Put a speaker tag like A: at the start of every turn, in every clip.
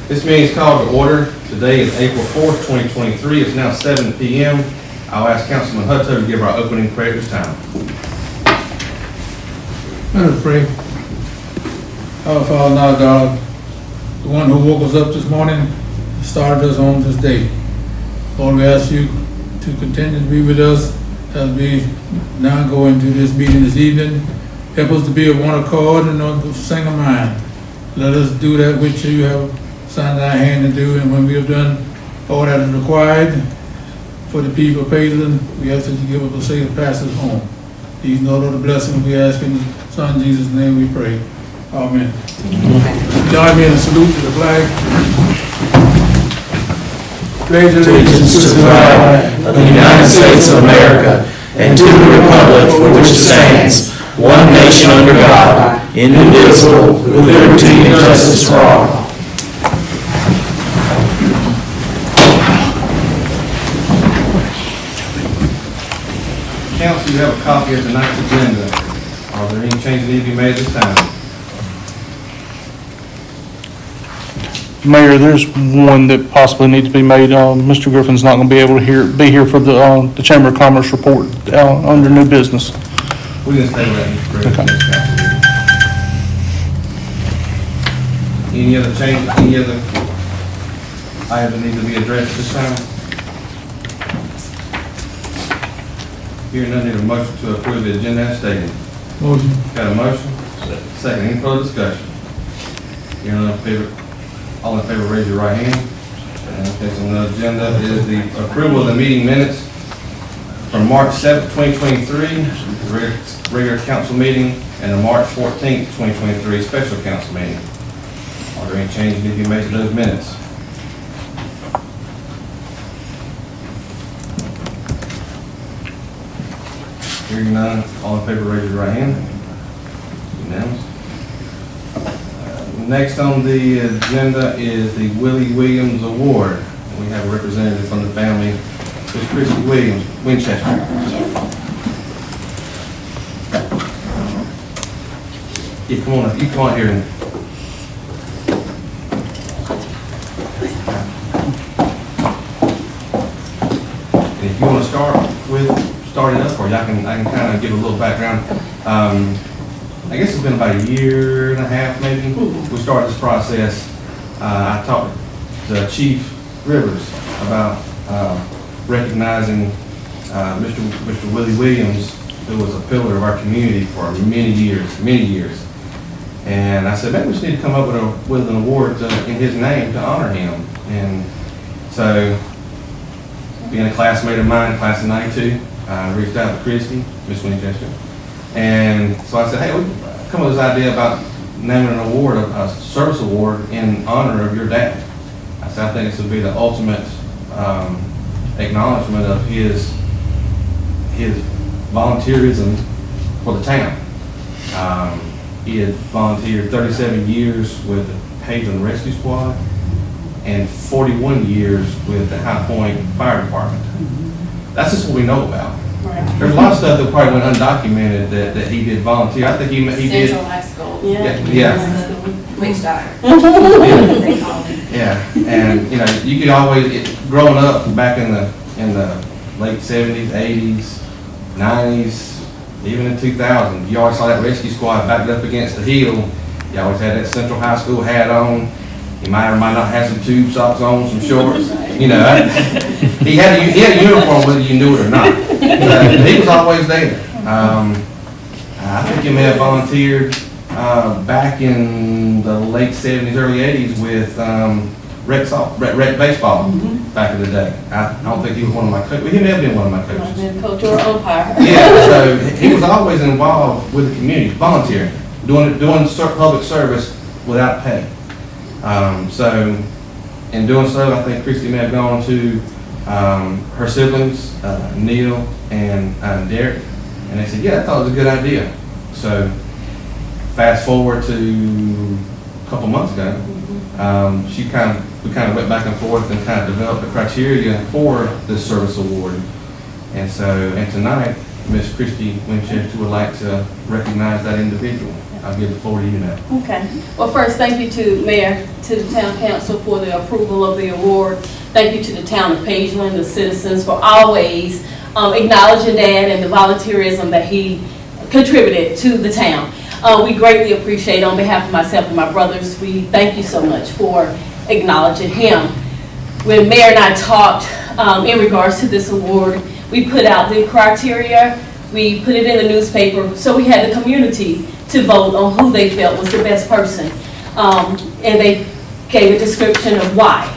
A: This meeting is called to order. Today is April 4th, 2023. It's now 7 p.m. I'll ask Councilman Hutto to give our opening prayer this time.
B: Let us pray. Our Father, our God, the one who woke us up this morning, started us on this day. Lord, we ask you to continue to be with us as we now go into this meeting this evening. Help us to be of one accord and of the same mind. Let us do that which you have signed our hand to do, and when we have done all that is required for the people of Payson, we ask that you give us a safe passage home. These and all of the blessings we ask in the Son Jesus' name we pray. Amen. Join me in a salute to the flag. Pledge
C: Allegiance to the flag of the United States of America and to the republic for which it stands, one nation under God, indivisible, with liberty and justice for all.
A: Council, you have a copy of tonight's agenda. Are there any changes that need to be made this time?
D: Mayor, there's one that possibly needs to be made. Mr. Griffin's not going to be able to be here for the Chamber of Commerce report under new business.
A: We can stay with that, Mr. President, next council meeting. Any other change, any other items that need to be addressed this time? Hearing none, need a motion to approve the agenda as stated.
B: motion.
A: Got a motion? Second. Any further discussion? Hearing none, all in favor, raise your right hand. Okay, so on the agenda is the approval of the meeting minutes from March 7th, 2023, regular council meeting, and the March 14th, 2023, special council meeting. Are there any changes that need to be made to those minutes? Hearing none, all in favor, raise your right hand. Unanimous. Next on the agenda is the Willie Williams Award. We have a representative from the family, Ms. Christy Williams, Winchester. Yeah, come on, you come on here. And if you want to start it up, or I can kind of give a little background. I guess it's been about a year and a half, maybe. We started this process. I talked to Chief Rivers about recognizing Mr. Willie Williams, who was a pillar of our community for many years. And I said, maybe we just need to come up with an award in his name to honor him. And so, being a classmate of mine, class of '92, I reached out to Christy, Miss Winchester. And so I said, hey, we come up with this idea about naming an award, a service award in honor of your dad. I said, I think this would be the ultimate acknowledgement of his volunteerism for the town. He had volunteered 37 years with the Payson Rescue Squad and 41 years with the High Point Fire Department. That's just what we know about. There's a lot of stuff that probably went undocumented that he did volunteer. I think he did.
E: Central High School.
A: Yeah.
E: Witch doctor.
A: Yeah, and you could always, growing up back in the late 70s, 80s, 90s, even in 2000, you always saw that rescue squad backed up against the hill. You always had that Central High School hat on. He might or might not have some tube socks on, some shorts. He had a uniform whether you knew it or not. He was always there. I think he may have volunteered back in the late 70s, early 80s with rec baseball back in the day. I don't think he was one of my coaches. He may have been one of my coaches.
E: Coach or umpire.
A: Yeah, so he was always involved with the community, volunteering, doing public service without pay. So in doing so, I think Christy may have gone to her siblings, Neil and Derek, and they said, yeah, I thought it was a good idea. So fast forward to a couple months ago, we kind of went back and forth and kind of developed the criteria for this service award. And tonight, Miss Christy Winchester would like to recognize that individual. I'll give the floor to you now.
E: Okay. Well, first, thank you to Mayor, to the Town Council for the approval of the award. Thank you to the Town of Pageland, the citizens, for always acknowledging Dad and the volunteerism that he contributed to the town. We greatly appreciate, on behalf of myself and my brothers, we thank you so much for acknowledging him. When Mayor and I talked in regards to this award, we put out the criteria, we put it in the newspaper, so we had the community to vote on who they felt was the best person. And they gave a description of why.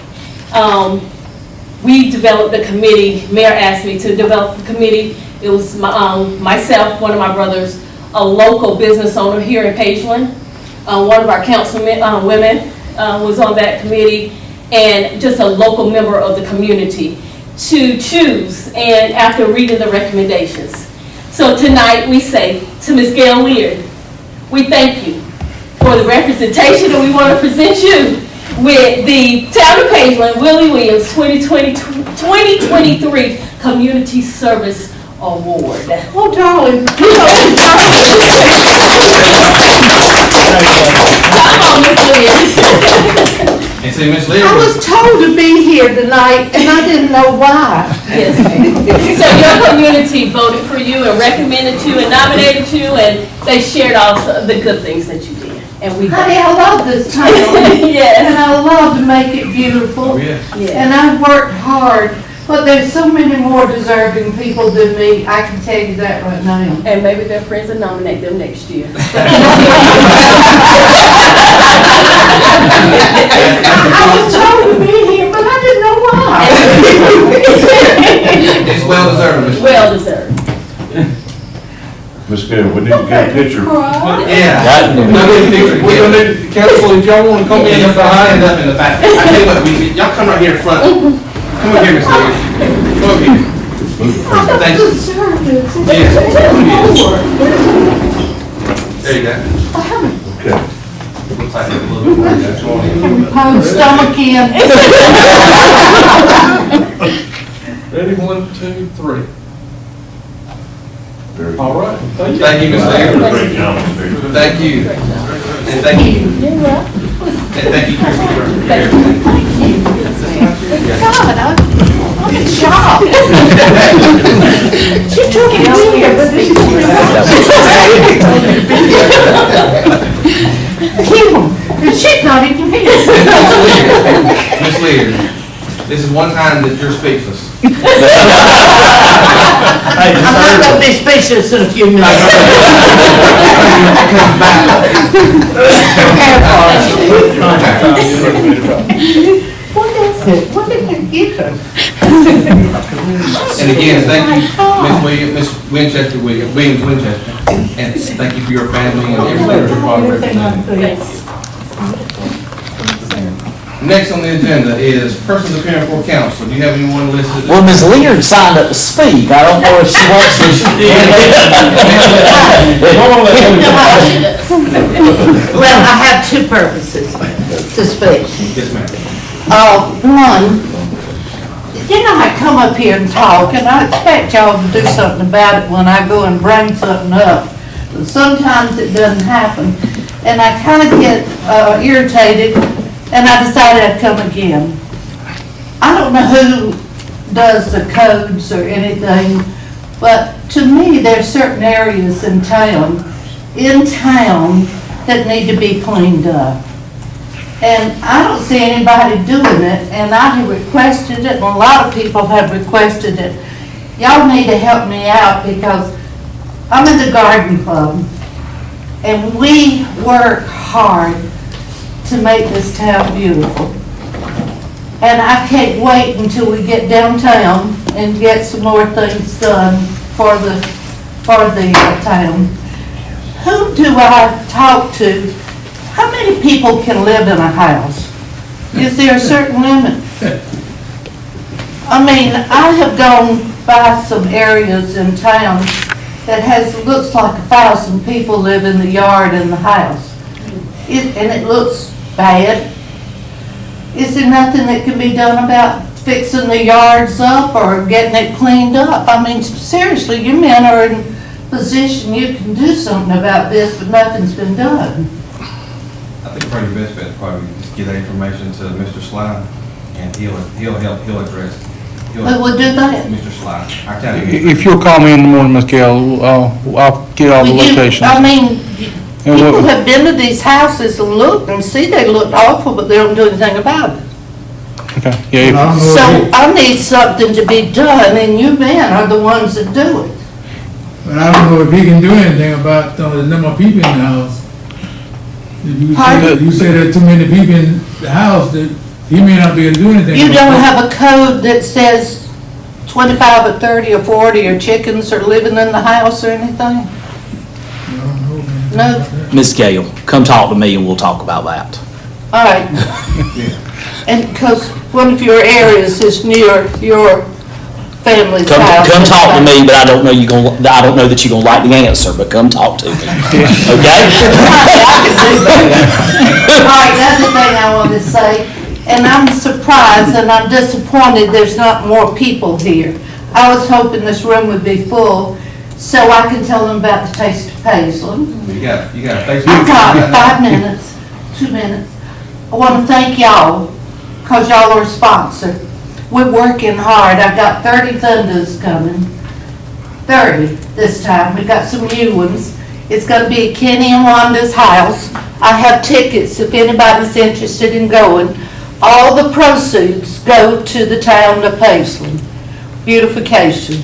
E: We developed the committee. Mayor asked me to develop the committee. It was myself, one of my brothers, a local business owner here in Pageland. One of our councilmen, women was on that committee, and just a local member of the community to choose, and after reading the recommendations. So tonight we say to Ms. Gail Leard, we thank you for the representation, and we want to present you with the Town of Pageland Willie Williams 2023 Community Service Award.
F: Oh, darling.
E: Come on, Ms. Leard.
A: And say, Ms.
F: I
A: Lear,
F: was told to be here tonight, and I didn't know why.
E: Yes, ma'am. So your community voted for you and recommended you and nominated you, and they shared all the good things that you did. And we
F: Honey, I love this town, and
E: Yes.
F: I love to make it beautiful.
A: oh, yeah.
E: Yes.
F: And I've worked hard, but there's so many more deserving people than me, I can tell you that right now.
E: And maybe their friends will nominate them next year.
F: I was told to be here, but I didn't know why.
A: It's well deserved, Ms. Lear.
E: Well deserved.
G: Ms. Gill, we need to get a picture.
A: Yeah. We're gonna need, council, if y'all wanna come in behind up in the back. I tell you what, y'all come right here in front. Come over here, Ms. Lear. Come over here. Thank you. Yes. There you go.
G: Okay.
A: Looks like it's a little bit more than that. Come on in.
F: Hold stomach in.
D: Ready, 1, 2, 3.
G: Very good.
D: All right, thank you.
A: Thank you, Ms. Lear.
G: Great job, Ms. Gill.
A: Thank you. And thank you. And thank you, Christie, for everything.
F: God, I'm shocked. She took it here, but she's not even here.
A: Ms. Lear, this is one time that you're speechless.
F: I'm not gonna be speechless in a few minutes. What is it? What did you get her?
A: And again, thank you, Ms. Williams Winchester, and thank you for your family and everything that your father represented. Next on the agenda is persons appearing before council. Do you have anyone listed?
C: Well, Ms. Leard signed up to speak. I don't know if she wants to.
F: Well, I have two purposes to speak.
A: Yes, ma'am.
F: One, you know, I come up here and talk, and I expect y'all to do something about it when I go and bring something up. But sometimes it doesn't happen, and I kind of get irritated, and I decided I'd come again. I don't know who does the codes or anything, but to me, there's certain areas in town that need to be cleaned up. And I don't see anybody doing it, and I have requested it, and a lot of people have requested it. Y'all need to help me out, because I'm in the garden club, and we work hard to make this town beautiful. And I can't wait until we get downtown and get some more things done for the town. Who do I talk to? How many people can live in a house? Is there a certain limit? I mean, I have gone by some areas in town that looks like 1,000 people live in the yard and the house. And it looks bad. Is there nothing that can be done about fixing the yards up or getting it cleaned up? I mean, seriously, you men are in position, you can do something about this, but nothing's been done.
A: I think probably your best bet is probably just get that information to Mr. Sly, and he'll address.
F: Who would do that?
A: Mr. Sly, our county.
D: If you'll call me in the morning, Ms. Gale, I'll get all the
F: Well,
D: locations.
F: I mean,
D: And
F: people
D: what-
F: have been to these houses and looked and see they look awful, but they don't do anything about it.
D: Okay, yeah, if-
B: I don't know
F: So
B: if
F: I need something to be done, and you men are the ones that do it.
B: but I don't know if he can do anything about the number of people in the house. If
F: Pardon?
B: you say there are too many people in the house, that he may not be able to do anything.
F: You
B: about
F: don't
B: it.
F: have a code that says 25 or 30 or 40 or chickens are living in the house or anything?
B: I don't know, man.
F: No.
C: Ms. Gale, come talk to me and we'll talk about that.
F: All right. And because one of your areas is near your family's house.
C: Come talk to me, but I don't know that you're gonna like the answer, but come talk to me. Okay?
F: All right, another thing I want to say, and I'm surprised and I'm disappointed there's not more people here. I was hoping this room would be full so I can tell them about the Taste of Paisley.
A: You got a Facebook.
F: I've got 5 minutes, 2 minutes. I want to thank y'all, because y'all are a sponsor. We're working hard. I've got 30 Thundas coming. 30 this time. We got some new ones. It's going to be at Kenny and Wanda's house. I have tickets if anybody's interested in going. All the proceeds go to the town of Paisley. Beautification.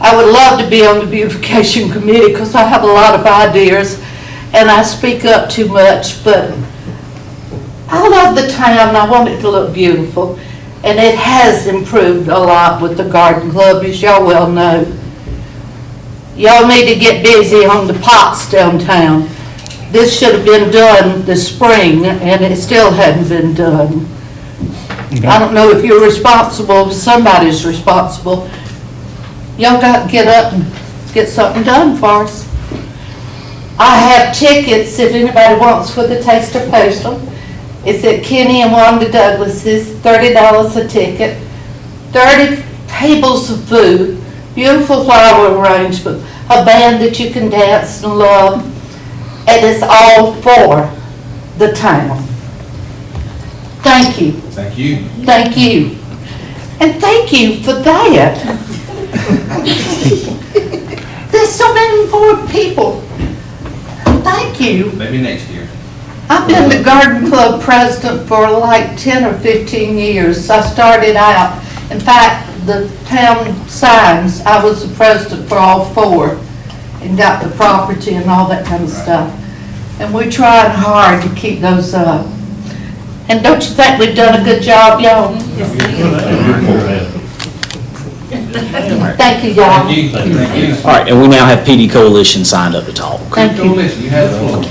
F: I would love to be on the beautification committee because I have a lot of ideas and I speak up too much, but I love the town. I want it to look beautiful. And it has improved a lot with the garden club, as y'all well know. Y'all need to get busy on the pots downtown. This should have been done this spring, and it still hadn't been done. I don't know if you're responsible, if somebody's responsible. Y'all got to get up and get something done for us. I have tickets if anybody wants for the Taste of Paisley. It's at Kenny and Wanda Douglas's, $30 a ticket, 30 tables of food, beautiful flower arrangement, a band that you can dance and love, and it's all for the town. Thank you,
A: Thank you.
F: thank you, and thank you for that. There's so many more people. Thank you.
A: Maybe next year.
F: I've been the garden club president for like 10 or 15 years. I started out, in fact, the town signs, I was the president for all 4 and got the property and all that kind of stuff. And we're trying hard to keep those up. And don't you think we've done a good job, y'all? Thank you, y'all.
A: Thank you. Thank you.
C: All right, and we now have PD Coalition signed up to talk.
F: Thank you.
A: Coalition, you have the floor.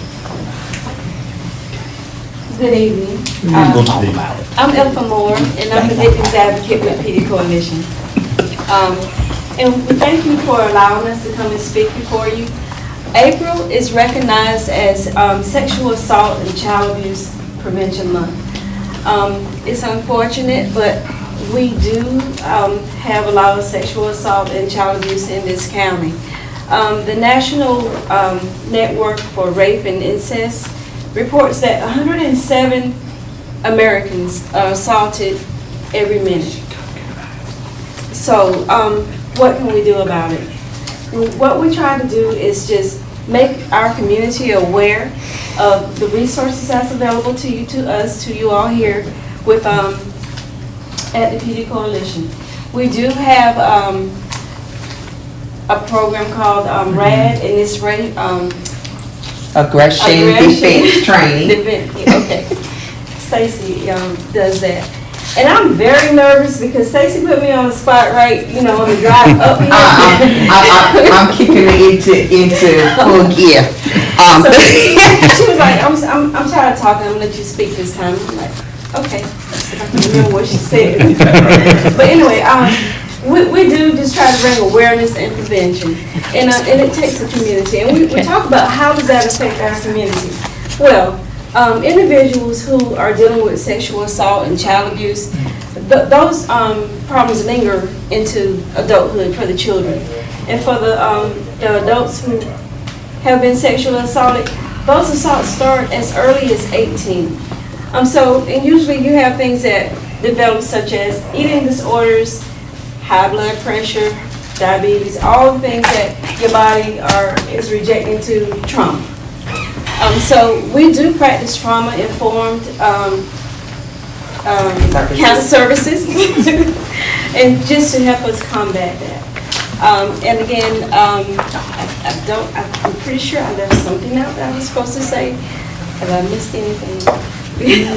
E: Good evening.
C: We'll talk about it.
E: I'm Elfa Moore, and I'm the Victims Advocate with PD Coalition. And we thank you for allowing us to come and speak before you. April is recognized as Sexual Assault and Child Abuse Prevention Month. It's unfortunate, but we do have a lot of sexual assault and child abuse in this county. The National Network for Rape and Incest reports that 107 Americans are assaulted every minute. So what can we do about it? What we try to do is just make our community aware of the resources that's available to you, to us, to you all here with at the PD Coalition. We do have a program called RAD, and it's
H: Aggression Defense Training.
E: Okay. Stacy does that. And I'm very nervous because Stacy put me on the spot right, on the drive up here.
H: I'm kicking it into full gear.
E: So she was like, I'm tired of talking, I'm gonna let you speak this time. I'm like, okay, I can remember what she said. But anyway, we do just try to bring awareness and prevention. And it takes a community. And we talk about how does that affect our community. Well, individuals who are dealing with sexual assault and child abuse, those problems linger into adulthood for the children.
I: And for the adults who have been sexually assaulted, those assaults start as early as 18. And usually you have things that develop such as eating disorders, high blood pressure, diabetes, all the things that your body is rejecting to trauma. So we do practice trauma-informed kind of services, and just to help us combat that. And again, I'm pretty sure I left something out that I was supposed to say. Have I missed anything?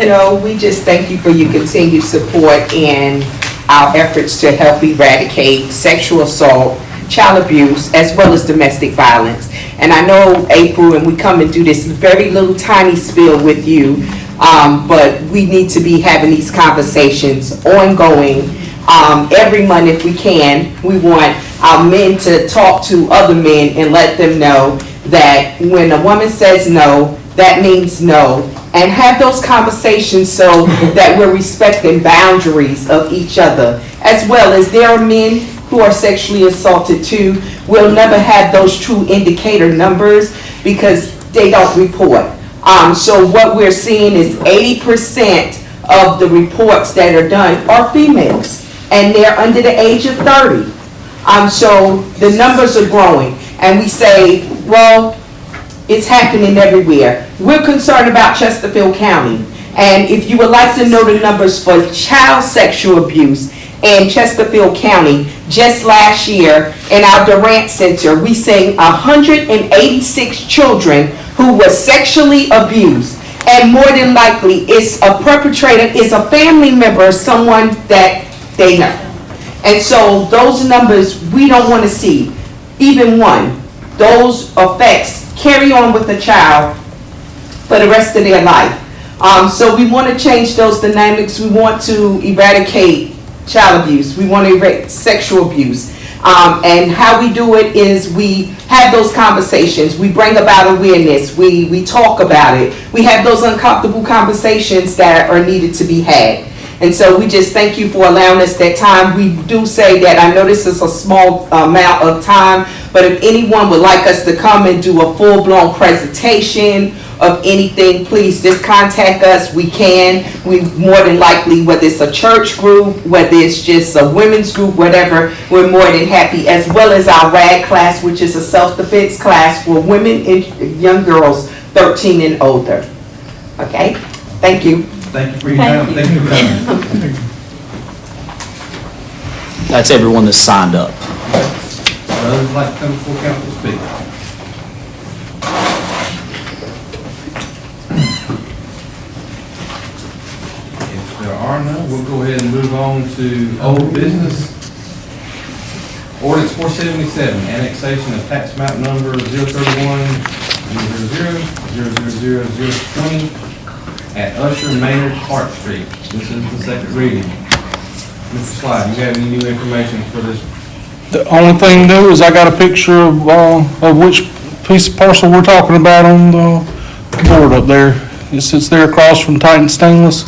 H: No, we just thank you for your continued support in our efforts to help eradicate sexual assault, child abuse, as well as domestic violence. And I know, April, and we come and do this very little tiny spiel with you, but we need to be having these conversations ongoing. Every month if we can. We want our men to talk to other men and let them know that when a woman says no, that means no. And have those conversations so that we're respecting boundaries of each other. As well as there are men who are sexually assaulted too. We'll never have those true indicator numbers because they don't report. So what we're seeing is 80% of the reports that are done are females, and they're under the age of 30. So the numbers are growing, and we say, well, it's happening everywhere. We're concerned about Chesterfield County, and if you would like to know the numbers for child sexual abuse in Chesterfield County, just last year in our Durant Center, we seen 186 children who were sexually abused. And more than likely, it's a perpetrator, is a family member, someone that they know. And so those numbers, we don't want to see, even one. Those effects carry on with the child for the rest of their life. So we want to change those dynamics. We want to eradicate child abuse. We want to eradicate sexual abuse. And how we do it is we have those conversations. We bring about awareness. We talk about it. We have those uncomfortable conversations that are needed to be had. And so we just thank you for allowing us that time. We do say that, I know this is a small amount of time, but if anyone would like us to come and do a full-blown presentation of anything, please just contact us. We can. We more than likely, whether it's a church group, whether it's just a women's group, whatever, we're more than happy, as well as our RAG class, which is a self-defense class for women and young girls 13 and older. Okay? Thank you.
A: Thank you for your time. Thank you for coming.
C: That's everyone that's signed up.
A: Others would like to come before council to speak? If there are none, we'll go ahead and move on to old business. Ordinance 477, annexation of tax map number 031-000-000-020 at Usher Maynard Park Street. This is the second reading. Mr. Slide, you have any new information for this?
D: The only thing new is I got a picture of which piece of parcel we're talking about on the board up there. It sits there across from Titan Stainless.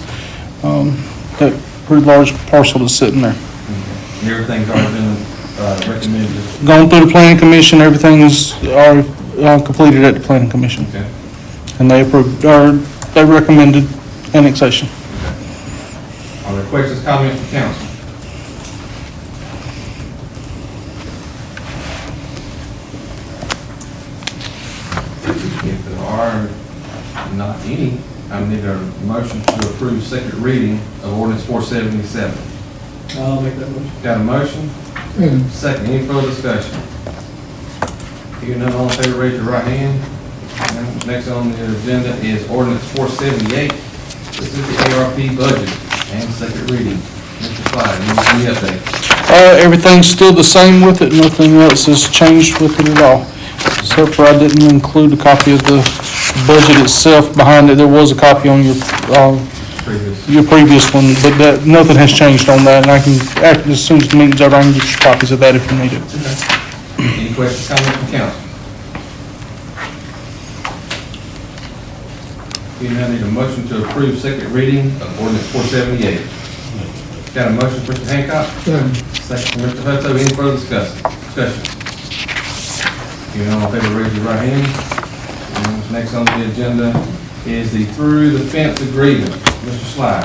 D: That pretty large parcel that's sitting there.
A: And everything's already been recommended?
D: Going through the planning commission, everything's already completed at the planning commission.
A: Okay.
D: And they approved, or they recommended annexation.
A: Are there questions, comments from council? If there are not any, I need a motion to approve second reading of ordinance 477.
B: I'll make that motion.
A: Got a motion? Second, any further discussion? Hearing none, all in favor, raise your right hand. And next on the agenda is ordinance 478. This is the ARP budget and second reading. Mr. Clyde, any update?
D: Everything's still the same with it, nothing else has changed with it at all. Except for I didn't include a copy of the budget itself behind it. There was a copy on your previous one, but that, nothing has changed on that, and I can, as soon as the meeting's over, I can get you copies of that if you need it.
A: Any questions, comments from council? We now need a motion to approve second reading of ordinance 478. Got a motion, Mr. Hancock? Second from Mr. Hutto. Any further discussion? You know, in favor, raise your right hand. And next on the agenda is the through the fence agreement. Mr. Sly.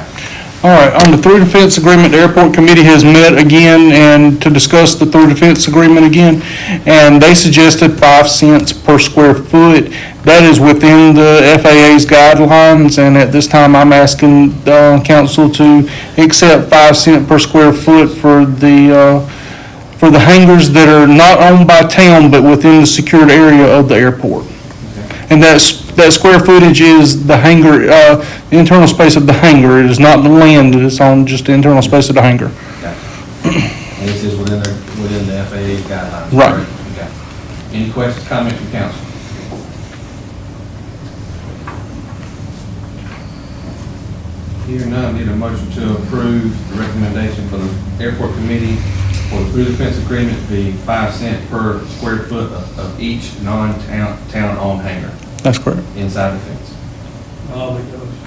D: All right, on the through defense agreement, the airport committee has met again and to discuss the through defense agreement again. And they suggested 5 cents per square foot. That is within the FAA's guidelines. And at this time, I'm asking council to accept 5 cents per square foot for the hangars that are not owned by town, but within the secured area of the airport. And that square footage is the hangar, the internal space of the hangar. It is not the land, it is on just the internal space of the hangar.
A: And this is within the FAA guidelines.
D: Right.
A: correct? Okay. Any questions, comments from council? Here none, need a motion to approve the recommendation for the airport committee for the through the fence agreement to be 5 cents per square foot of each non-town owned hangar
D: That's correct.
A: inside the fence.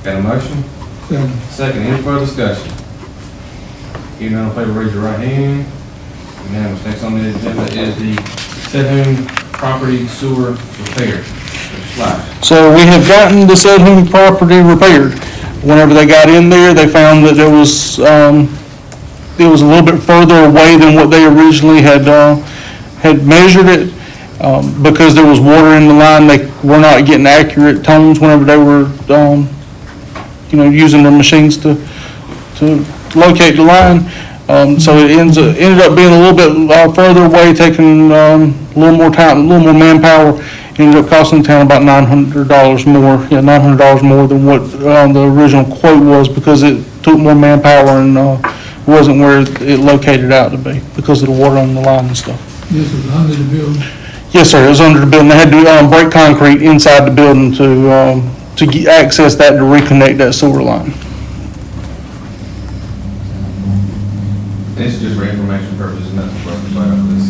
A: Got a motion? Second, any further discussion? Hearing none, in favor, raise your right hand. Unanimous. Next on the agenda is the Sedham property sewer repair. Mr. Sly.
D: So we have gotten the Sedham property repaired. Whenever they got in there, they found that it was a little bit further away than what they originally had measured it. Because there was water in the line, they were not getting accurate tones whenever they were, using their machines to locate the line. So it ended up being a little bit further away, taking a little more time, a little more manpower. Ended up costing the town about $900 more, $900 more than what the original quote was, because it took more manpower and wasn't where it located out to be because of the water on the line and stuff.
B: This is under the building.
D: Yes, sir, it was under the building. They had to break concrete inside the building to access that, to reconnect that sewer line.
A: This is just for information purposes, nothing for us to play off this.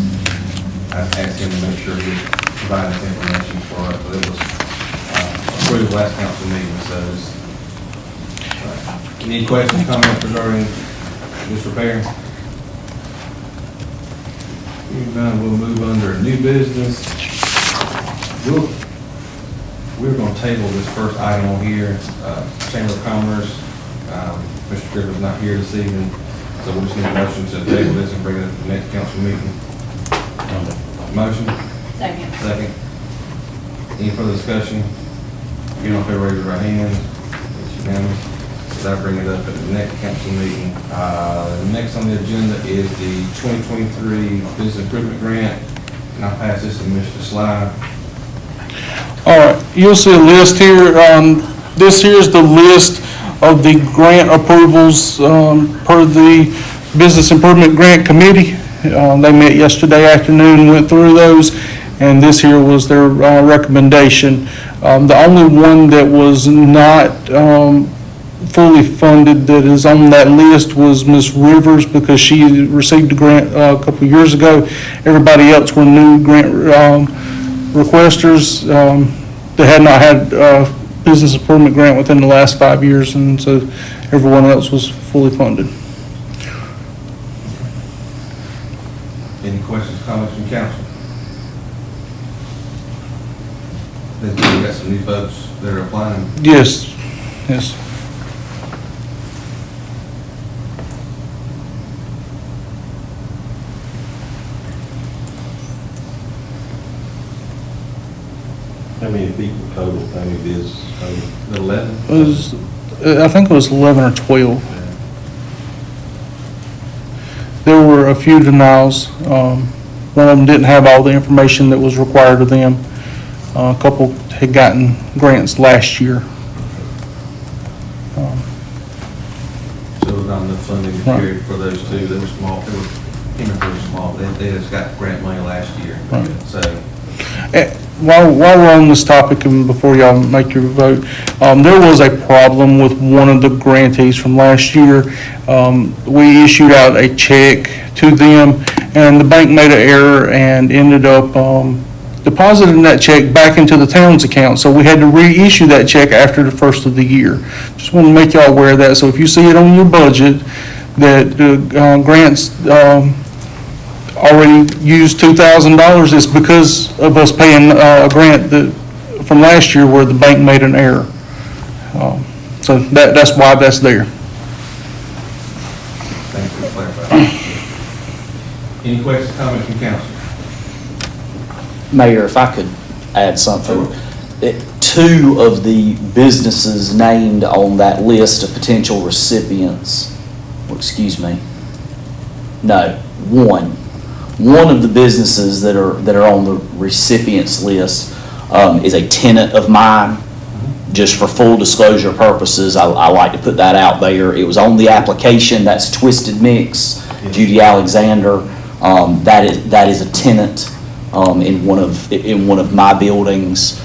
A: I asked him to make sure he provided this information for us, but it was approved last council meeting, so it's. Any questions, comments regarding this repair? Hearing none, we'll move under new business. We're gonna table this first item on here, Chamber of Commerce. Mr. Griffin's not here this evening, so we'll just need a motion to table this and bring it up to the next council meeting. Motion?
E: Second.
A: Second. Any further discussion? You know, if they raise your right hand, it's unanimous. So that'll bring it up at the next council meeting. Next on the agenda is the 2023 Business Improvement Grant. And I'll pass this to Mr. Sly.
D: All right, you'll see a list here. This here's the list of the grant approvals per the Business Improvement Grant Committee. They met yesterday afternoon, went through those, and this here was their recommendation. The only one that was not fully funded that is on that list was Ms. Rivers, because she received a grant a couple of years ago. Everybody else were new grant requesters that had not had business improvement grant within the last 5 years, and so everyone else was fully funded.
A: Any questions, comments from council? Then we got some new folks that are applying.
D: Yes, yes.
G: How many people total, how many business total?
A: 11?
D: It was, I think it was 11 or 12. There were a few denials. One of them didn't have all the information that was required of them. A couple had gotten grants last year.
A: So it was not enough funding to carry for those two. They were small, they were small. They just got grant money last year.
D: Right.
A: So,
D: While we're on this topic and before y'all make your vote, there was a problem with one of the grantees from last year. We issued out a check to them, and the bank made an error and ended up depositing that check back into the town's account. So we had to reissue that check after the first of the year. Just want to make y'all aware of that. So if you see it on your budget, that grants already used $2,000, it's because of us paying a grant that, from last year where the bank made an error. So that's why that's there.
A: Thank you for clarifying. Any questions, comments from council?
C: Mayor, if I could add something. Two of the businesses named on that list of potential recipients, one of the businesses that are on the recipients list is a tenant of mine. Just for full disclosure purposes, I like to put that out there. It was on the application, that's Twisted Mix, Judy Alexander. That is a tenant in one of my buildings.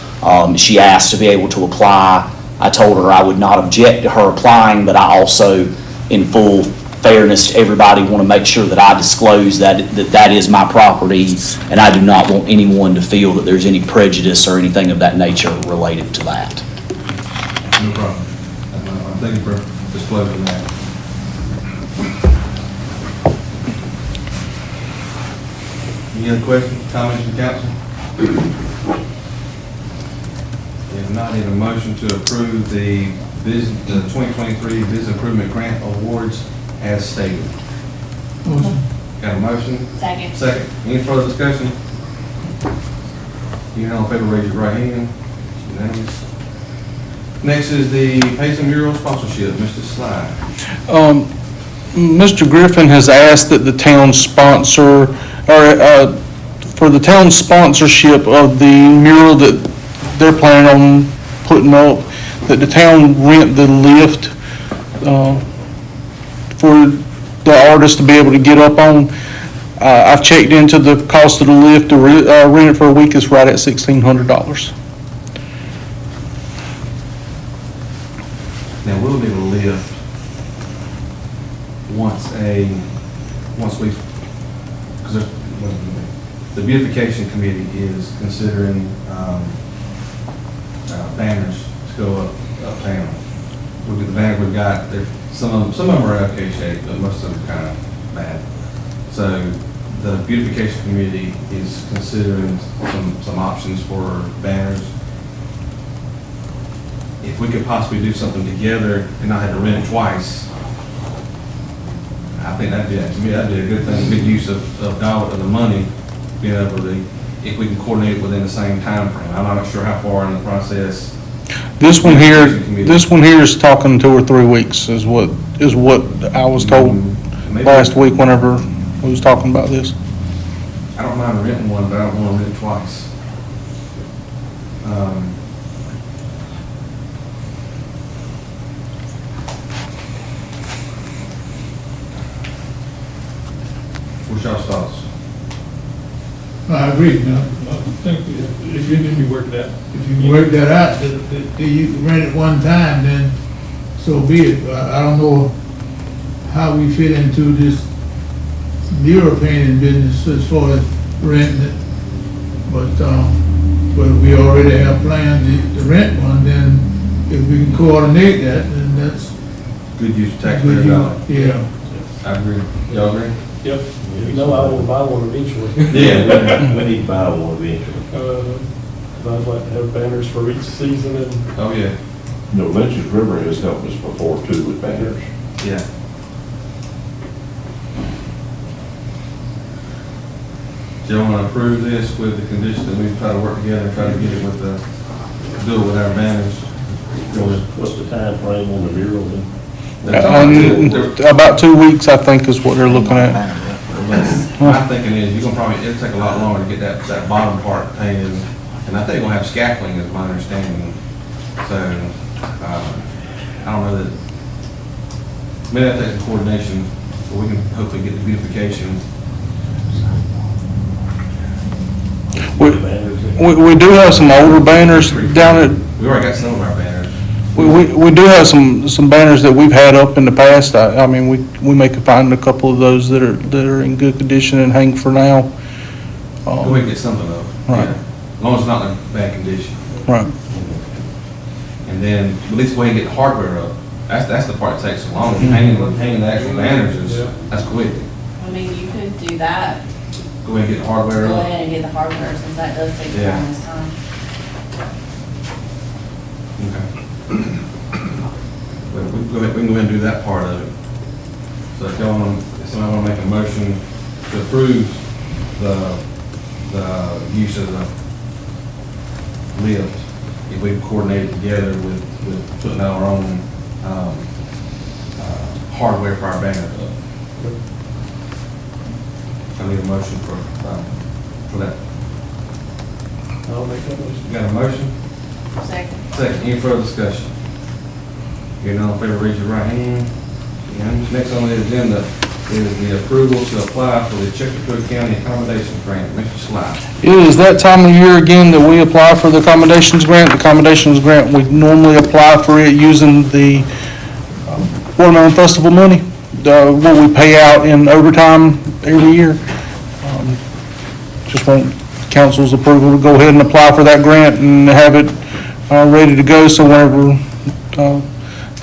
C: She asked to be able to apply. I told her I would not object to her applying, but I also, in full fairness to everybody, want to make sure that I disclose that is my property, and I do not want anyone to feel that there's any prejudice or anything of that nature related to that.
A: No problem. Thank you for disclosing that. Any other questions, comments from council? If not, need a motion to approve the 2023 Business Improvement Grant Awards as stated.
B: Motion.
A: Got a motion?
E: Second.
A: Second. Any further discussion? You all in favor, raise your right hand. Unanimous. Next is the Payson Mural sponsorship, Mr. Sly.
D: Mr. Griffin has asked that the town sponsor, or for the town sponsorship of the mural that they're planning on putting up, that the town rent the lift for the artist to be able to get up on. I've checked into the cost of the lift to rent it for a week. It's right at $1,600.
A: Now, we'll need a lift once we, because the beautification committee is considering banners to go uptown. Look at the banners we've got, some of them are okay shape, but most of them are kind of bad. So the beautification committee is considering some options for banners. If we could possibly do something together and not have to rent it twice, I think to me, that'd be a good thing, good use of the money, being able to, if we can coordinate within the same time frame. I'm not sure how far in the process.
D: This one here is talking 2 or 3 weeks is what I was told
A: Maybe-
D: last week whenever we was talking about this.
A: I don't mind renting one, but I don't want to rent it twice. What's y'all's thoughts?
B: I agree, now, I think if you need to work that. If you work that out, that you rent it one time, then so be it. I don't know how we fit into this mural painting business as far as renting it. But we already have plans to rent one, then if we can coordinate that, then that's
A: Good use of
B: good
A: taxpayer
B: use.
A: dollar.
B: Yeah.
A: I agree. Y'all agree?
J: Yep. You know I will buy one eventually.
A: Yeah.
G: We need to buy one eventually.
J: I'd like to have banners for each season and
A: Oh, yeah.
G: You know, Lynch's River has helped us before too with banners.
A: Yeah. Do y'all want to approve this with the condition that we try to work together and try to get it with do it with our banners?
G: What's the time frame on the mural then?
D: About 2 weeks, I think, is what they're looking at.
A: My thinking is, it'll take a lot longer to get that bottom part painted, and I think we'll have scaffolding, is my understanding. So, I don't know that, maybe that takes coordination, but we can hopefully get the beautification.
D: We do have some older banners down at,
A: We already got some of our banners.
D: we do have some banners that we've had up in the past. I mean, we may could find a couple of those that are in good condition and hang for now.
A: We can get something of,
D: Right.
A: yeah, as long as it's not in bad condition.
D: Right.
A: And then, at least go ahead and get the hardware up. That's the part that takes so long. Painting the actual banners that's quick.
E: I mean, you could do that
A: go ahead and get the hardware
K: Go
A: up?
K: ahead and get the hardware since that does take
A: Yeah.
K: time this time.
A: Okay. But we can go ahead and do that part of it. So if y'all want, if somebody want to make a motion to approve the use of the lift, if we coordinate together with putting our own, hardware for our banner up. I need a motion for that.
J: I'll make that motion.
A: You got a motion?
K: Second.
A: Second, any further discussion? Hearing none, in favor, raise your right hand. And next on the agenda is the approval to apply for the Chesterfield County Accommodations Grant. Mr. Sly.
D: It is that time of year again that we apply for the accommodations grant. The accommodations grant, we normally apply for it using the Watermelon Festival money, what we pay out in overtime every year. Just want council's approval to go ahead and apply for that grant and have it ready to go, so whenever,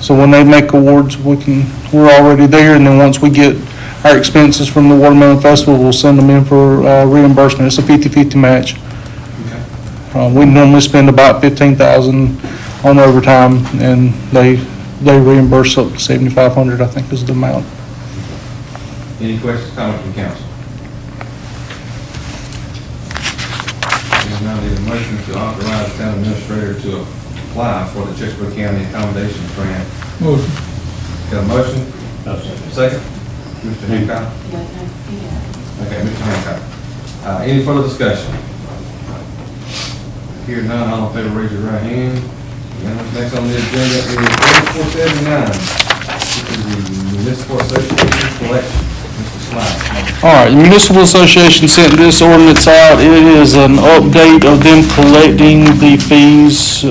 D: so when they make awards, we're already there, and then once we get our expenses from the Watermelon Festival, we'll send them in for reimbursement. It's a 50/50 match. We normally spend about $15,000 on overtime, and they reimburse up to $7,500, I think is the amount.
A: Any questions, comments from council? We now need a motion to authorize the town administrator to apply for the Chesterfield County Accommodations Grant.
B: Motion.
A: Got a motion?
J: No, second.
A: Second? Mr. Hancock? Okay, Mr. Hancock. Any further discussion? Hearing none, all in favor, raise your right hand. Next on the agenda is Ordinance 479. This is the Municipal Association collection. Mr. Sly.
D: All right, the Municipal Association sent this ordinance out. It is an update of them collecting the fees,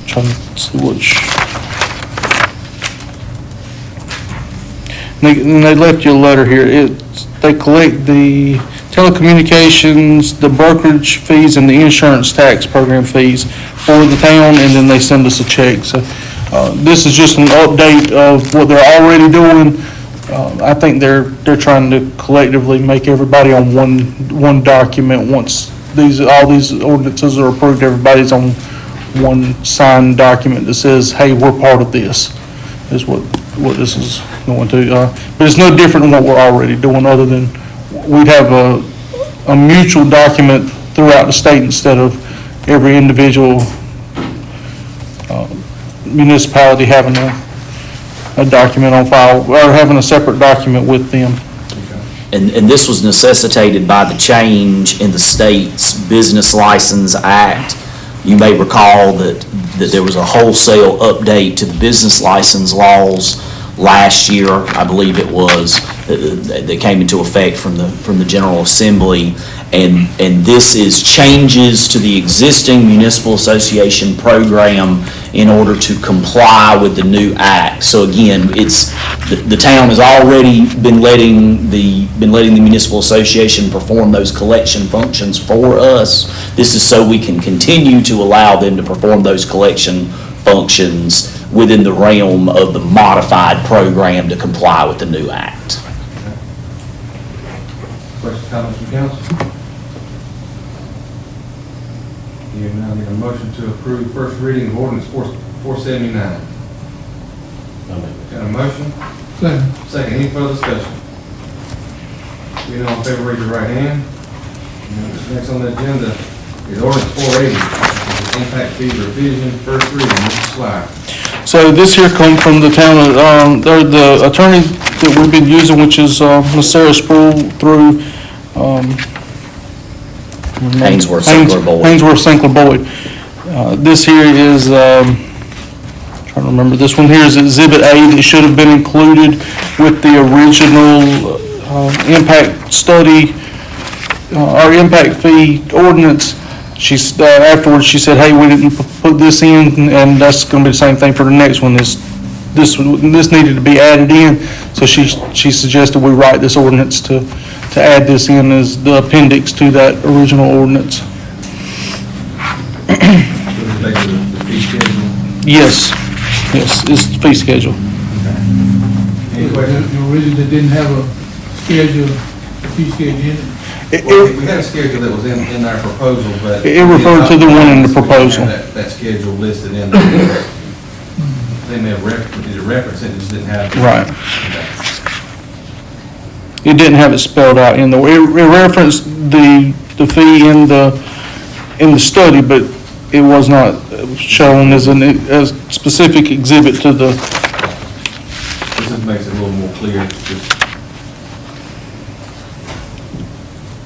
D: trying to see which. And they left you a letter here. They collect the telecommunications, the brokerage fees, and the insurance tax program fees for the town, and then they send us a check. So, this is just an update of what they're already doing. I think they're trying to collectively make everybody on one document. Once all these ordinances are approved, everybody's on one signed document that says, hey, we're part of this, is what this is going to. But it's no different than what we're already doing, other than we'd have a mutual document throughout the state instead of every individual municipality having a document on file, or having a separate document with them.
C: And this was necessitated by the change in the state's Business License Act. You may recall that there was a wholesale update to the business license laws last year, I believe it was, that came into effect from the General Assembly. And this is changes to the existing municipal association program in order to comply with the new act. So again, the town has already been letting the municipal association perform those collection functions for us. This is so we can continue to allow them to perform those collection functions within the realm of the modified program to comply with the new act.
A: Questions, comments from council? You now need a motion to approve first reading of ordinance 479. Got a motion?
B: Second.
A: Second, any further discussion? You know, in favor, raise your right hand. Next on the agenda is ordinance 480, impact fee revision, first reading. Mr. Sly.
D: So this here come from the town, they're the attorney that we've been using, which is Ms. Sarah Sproul through
C: Ainsworth Sinclair Boyd.
D: Ainsworth Sinclair Boyd. This here is, trying to remember, this one here is Exhibit A that should have been included with the original impact study, or impact fee ordinance. Afterwards, she said, hey, we didn't put this in, and that's gonna be the same thing for the next one. This needed to be added in, so she suggested we write this ordinance to add this in as the appendix to that original ordinance.
A: The fee schedule.
D: Yes, it's the fee schedule.
A: Any questions?
B: Originally, they didn't have a schedule fee schedule?
A: Well, we had a schedule that was in our proposal, but.
D: It referred to the one in the proposal.
A: We didn't have that schedule listed in there. They may have did a reference, it just didn't have.
D: Right.
A: Okay.
D: It didn't have it spelled out in the, it referenced the fee in the study, but it was not shown as a specific exhibit to the,
A: This just makes it a little more clear.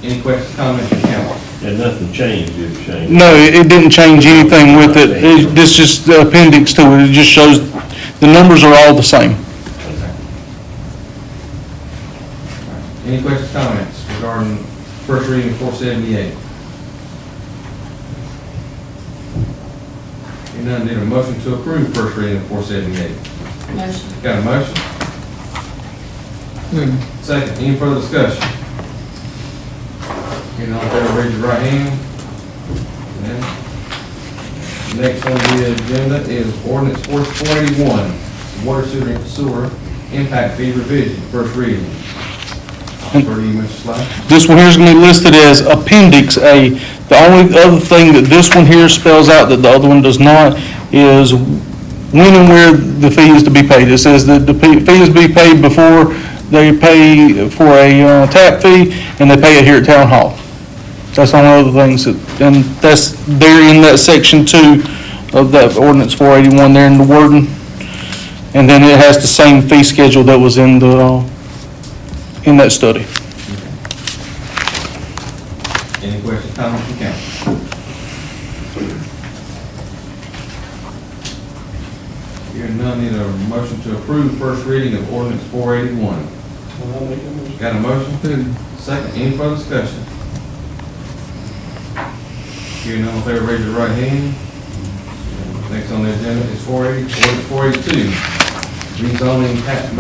A: Any questions, comments, from council?
G: And nothing changed, did it change?
D: no, it didn't change anything with it. This just the appendix to it. It just shows the numbers are all the same.
A: Any questions, comments regarding first reading of 478? Hearing none, need a motion to approve first reading of 478.
K: Motion.
A: Got a motion? Second, any further discussion? Hearing all in favor, raise your right hand. Amen. Next on the agenda is ordinance 481, water sewer impact fee revision, first reading. I'll refer to you, Mr. Slide.
D: This one here is going to be listed as Appendix A. The only other thing that this one here spells out that the other one does not is when and where the fee is to be paid. It says that the fee is to be paid before they pay for a tap fee, and they pay it here at Town Hall. That's the only other things that, and that's there in that section 2 of that ordinance 481 there in the wording. And then it has the same fee schedule that was in the, in that study.
A: Any questions, comments from council? Hearing none, need a motion to approve first reading of ordinance 481.
J: I'll make a motion.
A: Got a motion? Second, any further discussion? Hearing none, in favor, raise your right hand. Next on the agenda is 482, rezoning tax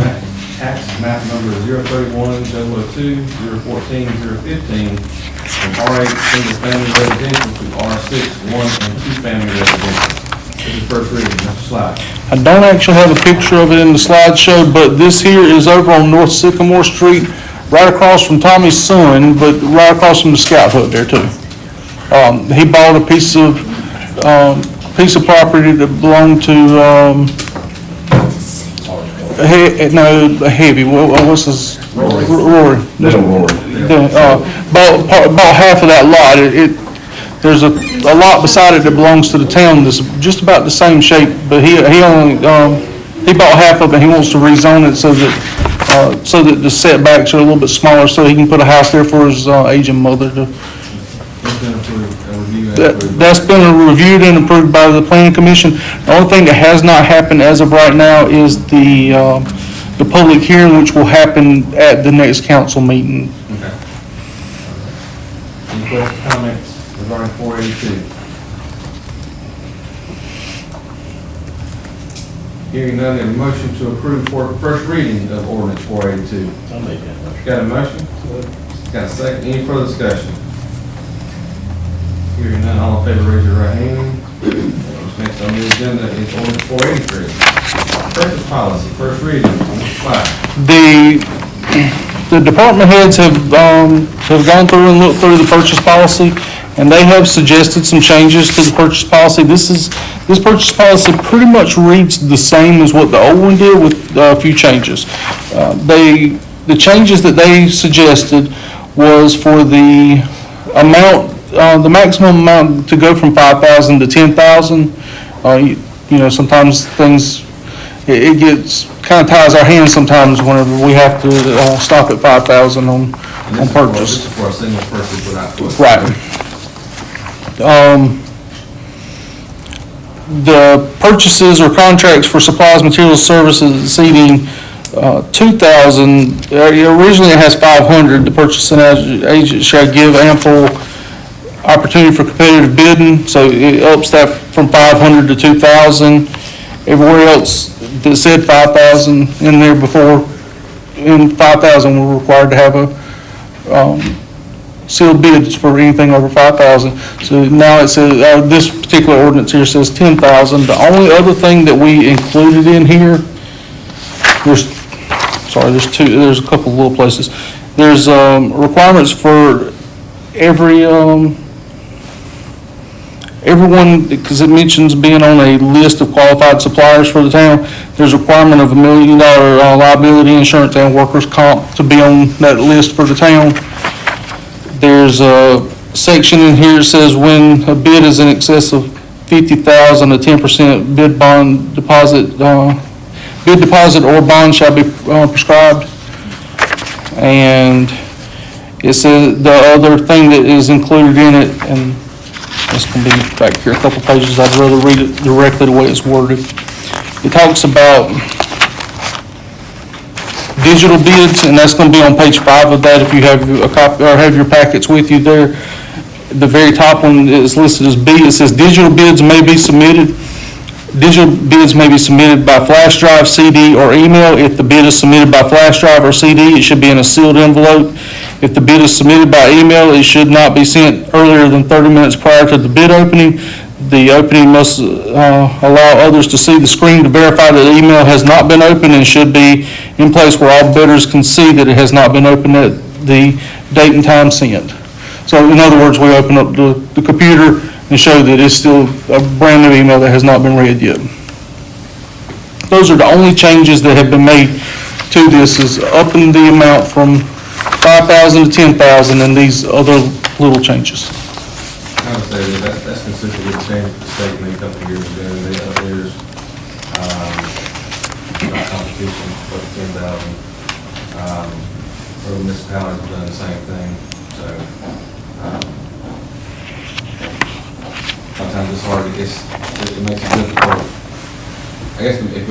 A: map number 031-002, 014, 015, from R8 single-family residential to R6 1 and 2 family residential. This is first reading, Mr. Slide.
D: I don't actually have a picture of it in the slideshow, but this here is over on North Sycamore Street, right across from Tommy's Son, but right across from the Scout Hut there too. He bought a piece of property that belonged to, Heavy, what's his? Rory. Bought half of that lot. There's a lot beside it that belongs to the town that's just about the same shape, but he bought half of it. He wants to rezone it so that the setbacks are a little bit smaller, so he can put a house there for his aging mother to. That's been reviewed and approved by the planning commission. The only thing that has not happened as of right now is the public hearing, which will happen at the next council meeting.
A: Okay. Any questions, comments regarding 482? Hearing none, need a motion to approve for first reading of ordinance 482.
G: I'll make that motion.
A: Got a motion? Got a second? Any further discussion? Hearing none, all in favor, raise your right hand. Next on the agenda is ordinance 483. Purchase policy, first reading, Mr. Slide.
D: The department heads have gone through and looked through the purchase policy, and they have suggested some changes to the purchase policy. This purchase policy pretty much reads the same as what the old one did with a few changes. The changes that they suggested was for the amount, the maximum amount to go from 5,000 to 10,000. You know, sometimes things, it gets, kind of ties our hands sometimes whenever we have to stop at 5,000 on purchase.
A: This is for a single purchase without question.
D: Right. The purchases or contracts for supplies, materials, services exceeding 2,000, originally it has 500. The purchasing agent shall give ample opportunity for competitive bidding, so it ups that from 500 to 2,000. Everywhere else that said 5,000 in there before, in 5,000, we're required to have a sealed bids for anything over 5,000. So now it says, this particular ordinance here says 10,000. The only other thing that we included in here, there's a couple little places. There's requirements for everyone, because it mentions being on a list of qualified suppliers for the town. There's a requirement of $1 million liability insurance and workers' comp to be on that list for the town. There's a section in here that says when a bid is in excess of $50,000, a 10% bid bond deposit, bid deposit or bond shall be prescribed. And it says the other thing that is included in it, and it's going to be back here a couple pages, I'd rather read it directly the way it's worded. It talks about digital bids, and that's going to be on page 5 of that if you have a copy or have your packets with you there. The very top one is listed as B. It says digital bids may be submitted. Digital bids may be submitted by flash drive, CD, or email. If the bid is submitted by flash drive or CD, it should be in a sealed envelope. If the bid is submitted by email, it should not be sent earlier than 30 minutes prior to the bid opening. The opening must allow others to see the screen to verify that the email has not been opened and should be in place where all bidders can see that it has not been opened at the date and time sent. So in other words, we open up the computer and show that it's still a brand new email that has not been read yet. Those are the only changes that have been made to this, is upping the amount from 5,000 to 10,000 and these other little changes.
A: I would say that's consistent with the change the state made a couple of years ago. There's not competition, but 10,000. Other municipalities have done the same thing, so sometimes it's hard, it makes it difficult. I guess if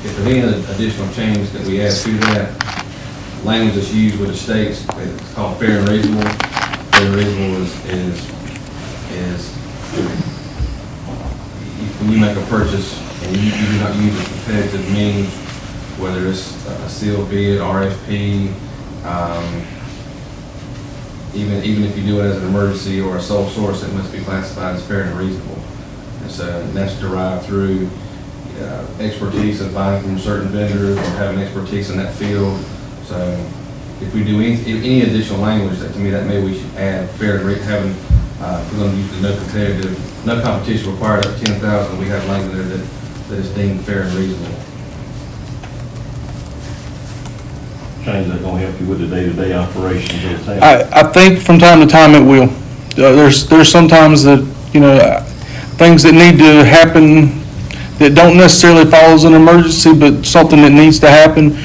A: there's any additional change that we add to that, language that's used with the states, it's called fair and reasonable. Fair and reasonable is when you make a purchase and you do not use a competitive means, whether it's a sealed bid, RFP, even if you do it as an emergency or a sole source, it must be classified as fair and reasonable. And so that's derived through expertise of buying from certain vendors or having expertise in that field. So if we do any additional language, that to me, that maybe we should add fair and having, if we're going to use the no competition required up to 10,000, we have language there that is deemed fair and reasonable.
G: Change that gonna help you with the day-to-day operations of the town?
D: I think from time to time it will. There's sometimes that, things that need to happen that don't necessarily fall as an emergency, but something that needs to happen.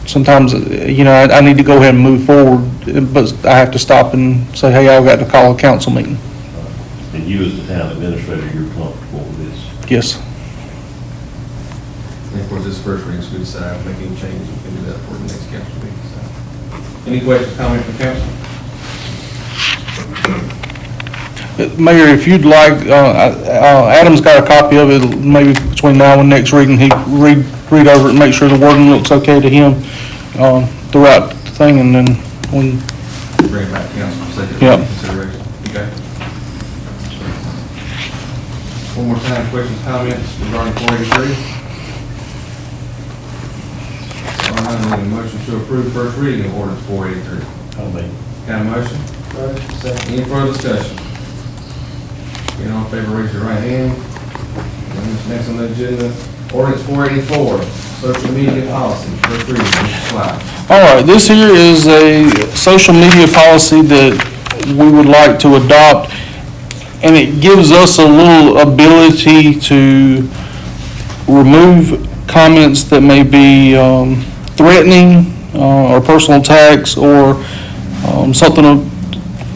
D: Sometimes, I need to go ahead and move forward, but I have to stop and say, hey, I've got to call a council meeting.
G: And you as the town administrator, you're comfortable with this?
D: Yes.
A: And of course, this first reading, so we decide to make any changes, we can do that for the next council meeting. So, any questions, comments from council?
D: Mayor, if you'd like, Adam's got a copy of it, maybe between now and next reading, he read over it and make sure the wording looks okay to him, throughout the thing, and then when.
A: Bring it back to council for second
D: Yep.
A: consideration. Okay. One more time, questions, comments regarding 483? All right, I need a motion to approve first reading of ordinance 483.
G: I'll make.
A: Got a motion? Any further discussion? Being all in favor, raise your right hand. Next on the agenda, ordinance 484, social media policy, first reading, Mr. Sly.
D: All right, this here is a social media policy that we would like to adopt, and it gives us a little ability to remove comments that may be threatening or personal attacks or something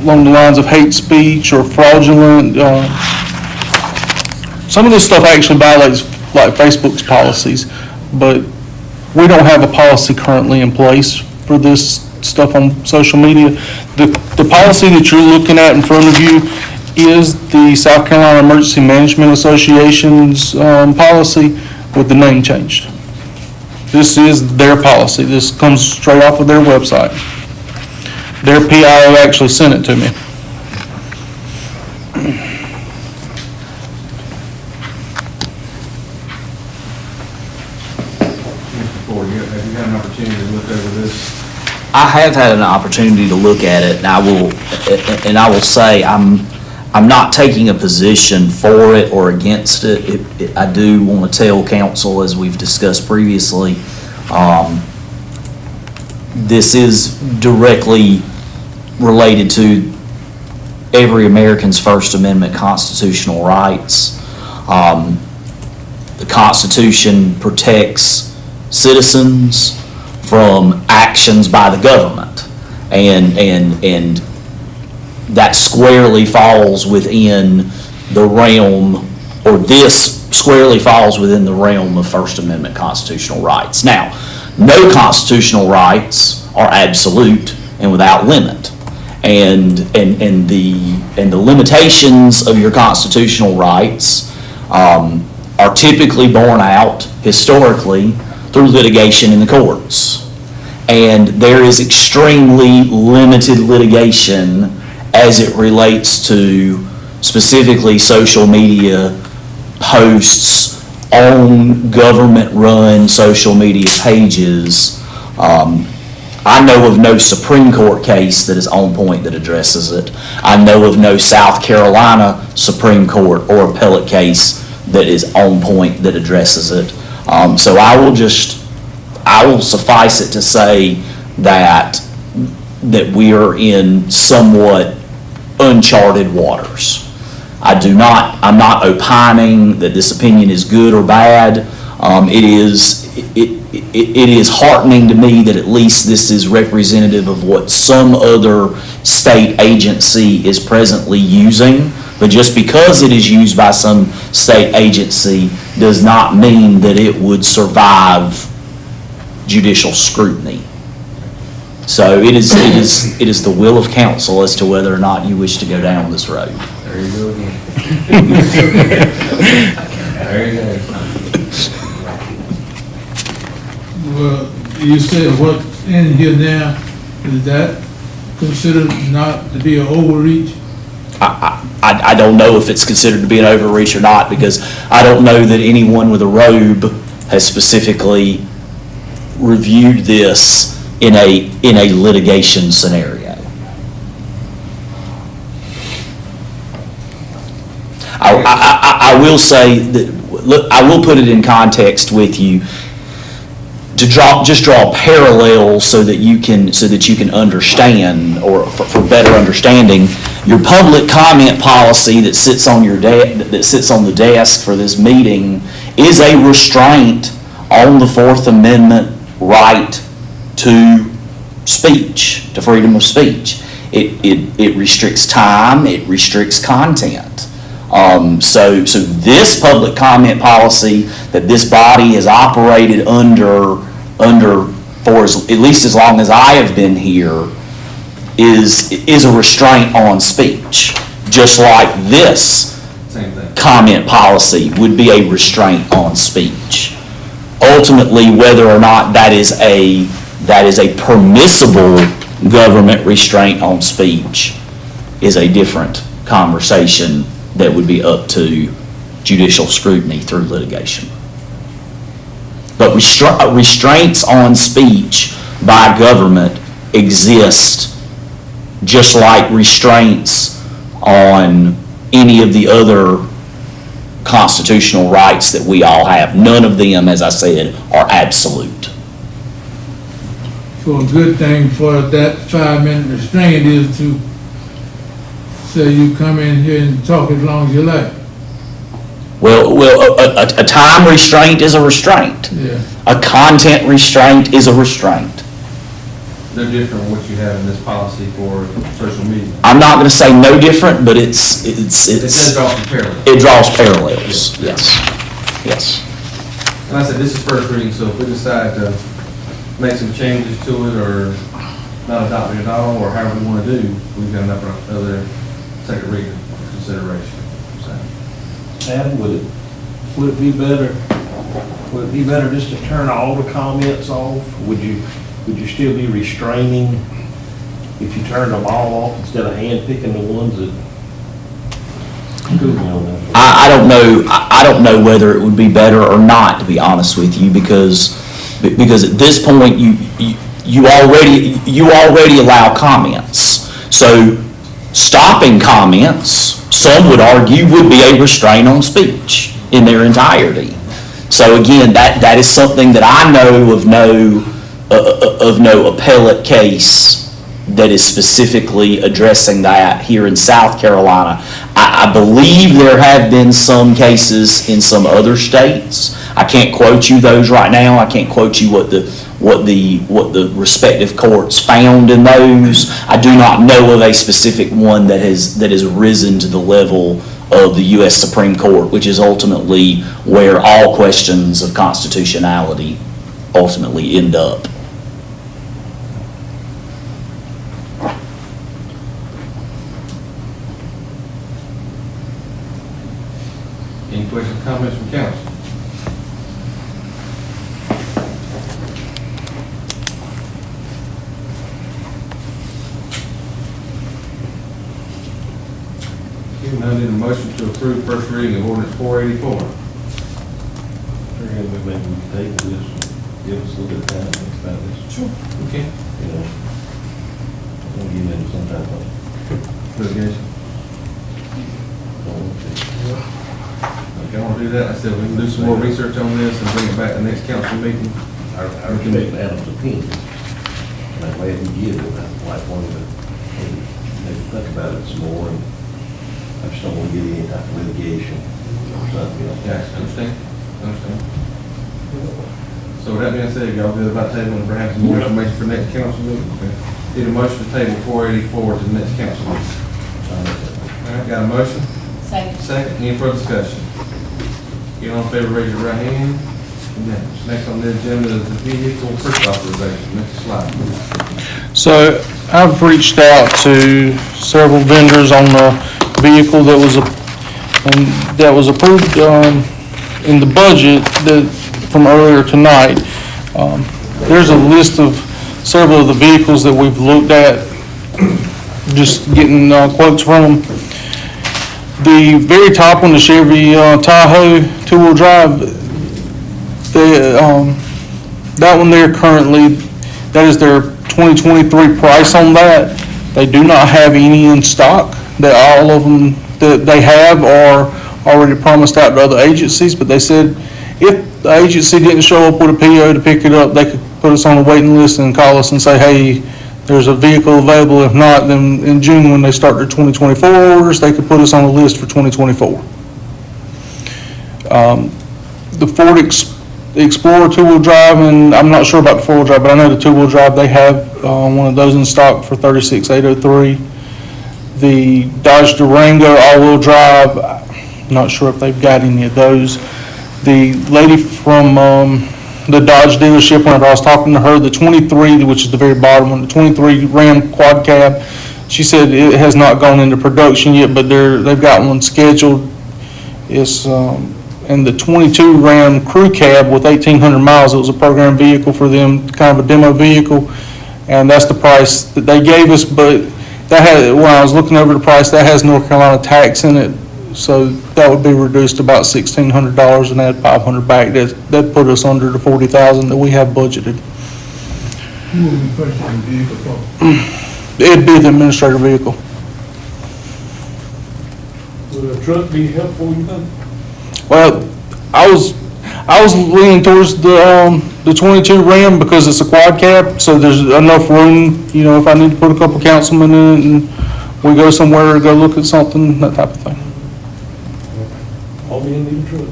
D: along the lines of hate speech or fraudulent. Some of this stuff actually violates like Facebook's policies, but we don't have a policy currently in place for this stuff on social media. The policy that you're looking at in front of you is the South Carolina Emergency Management Association's policy with the name changed. This is their policy. This comes straight off of their website. Their PIO actually sent it to me.
A: before. Have you had an opportunity to look over this?
C: I have had an opportunity to look at it, and I will say, I'm not taking a position for it or against it. I do want to tell council, as we've discussed previously, this is directly related to every American's First Amendment constitutional rights. The Constitution protects citizens from actions by the government, and that squarely falls within the realm, or this squarely falls within the realm of First Amendment constitutional rights. Now, no constitutional rights are absolute and without limit. And the limitations of your constitutional rights are typically borne out historically through litigation in the courts. And there is extremely limited litigation as it relates to specifically social media posts on government-run social media pages. I know of no Supreme Court case that is on point that addresses it. I know of no South Carolina Supreme Court or appellate case that is on point that addresses it. So I will suffice it to say that we are in somewhat uncharted waters. I'm not opining that this opinion is good or bad. It is heartening to me that at least this is representative of what some other state agency is presently using. But just because it is used by some state agency does not mean that it would survive judicial scrutiny. So it is the will of council as to whether or not you wish to go down this road.
A: There you go again. There you go.
B: Well, you said what's in here now, is that considered not to be an overreach?
C: I don't know if it's considered to be an overreach or not, because I don't know that anyone with a robe has specifically reviewed this in a litigation scenario. I will say that, look, I will put it in context with you to draw parallels so that you can understand, or for better understanding, your public comment policy that sits on the desk for this meeting is a restraint on the Fourth Amendment right to speech, to freedom of speech. It restricts time, it restricts content. So this public comment policy that this body has operated under for at least as long as I have been here is a restraint on speech, just like this
A: Same thing.
C: comment policy would be a restraint on speech. Ultimately, whether or not that is a permissible government restraint on speech is a different conversation that would be up to judicial scrutiny through litigation. But restraints on speech by government exist just like restraints on any of the other constitutional rights that we all have. None of them, as I said, are absolute.
B: So a good thing for that 5-minute restraint is to say you come in here and talk as long as you like.
C: Well, a time restraint is a restraint.
B: Yeah.
C: A content restraint is a restraint.
A: They're different from what you have in this policy for social media.
C: I'm not going to say no different, but
A: It does draw some parallels.
C: it draws parallels. Yes.
A: And I said, this is first reading, so if we decide to make some changes to it or not adopt it at all, or however we want to do, we've got enough other second reading consideration. So,
G: Adam, would it be better just to turn all the comments off? Would you still be restraining if you turned them all off instead of hand-picking the ones that?
C: I don't know whether it would be better or not, to be honest with you, because Because at this point, you already allow comments. So stopping comments, some would argue, would be a restraint on speech in their entirety. So again, that is something that I know of no appellate case that is specifically addressing that here in South Carolina. I believe there have been some cases in some other states. I can't quote you those right now. I can't quote you what the respective courts found in those. I do not know of a specific one that has risen to the level of the U.S. Supreme Court, which is ultimately where all questions of constitutionality ultimately end up.
A: Any questions, comments from council? Hearing none, need a motion to approve first reading of ordinance 484.
G: And we maybe table this, give us a little bit of time to think about this.
A: Sure. Okay.
G: You know, we'll get into some type of
A: Litigation. Okay, I want to do that. I said we can do some more research on this and bring it back to the next council meeting.
G: I respect Adam's opinion, and I'm glad he did it. I'd like one to maybe think about it some more, and I just don't want to get any type of litigation or something, you know.
A: Yeah, understand. So with that being said, y'all good about tabling perhaps some more information for next council meeting? Okay. Need a motion to table 484 to the next council meeting. All right, got a motion?
K: Second.
A: Second, any further discussion? You all in favor, raise your right hand. Unanimous. Next on the agenda is the vehicle purchase authorization. Next slide.
D: So I've reached out to several vendors on the vehicle that was approved in the budget from earlier tonight. There's a list of several of the vehicles that we've looked at, just getting quotes from. The very top one, the Chevy Tahoe two-wheel drive, that one there currently, that is their 2023 price on that. They do not have any in stock. That all of them that they have are already promised out to other agencies, but they said if the agency didn't show up with a PO to pick it up, they could put us on a waiting list and call us and say, hey, there's a vehicle available. If not, then in June when they start their 2024 orders, they could put us on a list for 2024. The Ford Explorer two-wheel drive, and I'm not sure about the four-wheel drive, but I know the two-wheel drive, they have one of those in stock for $36,803. The Dodge Durango all-wheel drive, not sure if they've got any of those. The lady from the Dodge dealership, whenever I was talking to her, the 23, which is the very bottom one, the 23 Ram quad cab, she said it has not gone into production yet, but they've got one scheduled. It's and the 22 Ram crew cab with 1,800 miles. It was a program vehicle for them, kind of a demo vehicle, and that's the price that they gave us. But that had, when I was looking over the price, that has North Carolina tax in it, so that would be reduced to about $1,600 and add $500 back. That put us under the $40,000 that we have budgeted.
B: Who will be purchasing the vehicle for?
D: It'd be the administrator vehicle.
J: Would a truck be helpful, you think?
D: Well, I was leaning towards the 22 Ram because it's a quad cab, so there's enough room, you know, if I need to put a couple councilmen in it and we go somewhere or go look at something, that type of thing.
J: All men need a truck.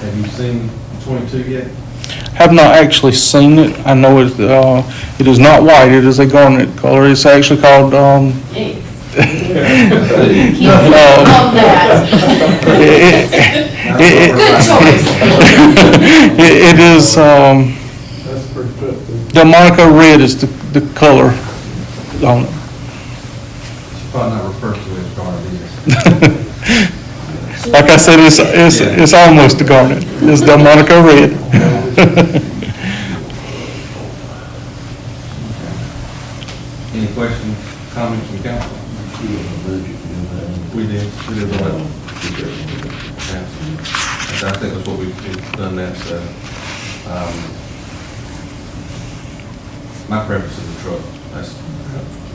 A: Have you seen 22 yet?
D: Have not actually seen it. I know it is not white, it is a garnet color. It's actually called,
K: Love that. Good choice.
D: It is,
J: That's a pretty truck, too.
D: Delmonico red is the color on it.
A: She's probably not referred to as garnet either.
D: Like I said, it's almost a garnet. It's Delmonico red.
A: Any questions, comments from council? We did all that. Yeah. I think that's what we've done that, so. My preference is the truck. That's,